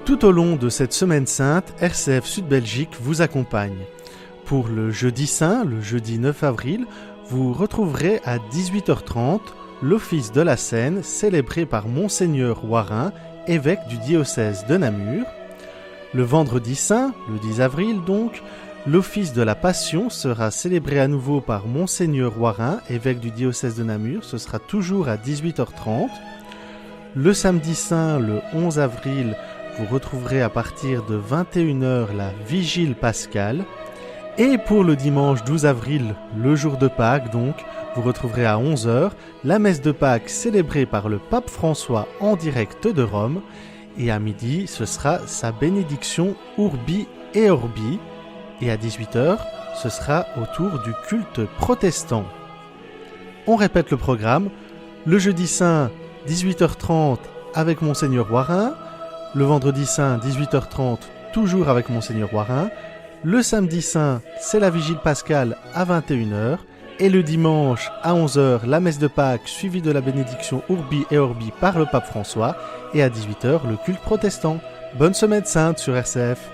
Tout au long de cette semaine sainte, RCF Sud Belgique vous accompagne. Pour le jeudi saint, le jeudi 9 avril, vous retrouverez à 18h30 l'office de la Seine célébré par Monseigneur Warin, évêque du diocèse de Namur. Le vendredi saint, le 10 avril donc, l'office de la Passion sera célébré à nouveau par Monseigneur Warin, évêque du diocèse de Namur. Ce sera toujours à 18h30. Le samedi saint, le 11 avril, vous retrouverez à partir de 21h la Vigile pascale. Et pour le dimanche 12 avril, le jour de Pâques donc, vous retrouverez à 11h la messe de Pâques célébrée par le pape François en direct de Rome. Et à midi, ce sera sa bénédiction Urbi et Orbi. Et à 18h, ce sera au tour du culte protestant. On répète le programme. Le jeudi saint, 18h30 avec Monseigneur Warin. Le vendredi saint, 18h30, toujours avec Monseigneur Warin. Le samedi saint, c'est la Vigile pascale à 21h. Et le dimanche, à 11h, la messe de Pâques, suivie de la bénédiction Urbi et Orbi par le pape François. Et à 18h, le culte protestant. Bonne semaine sainte sur RCF.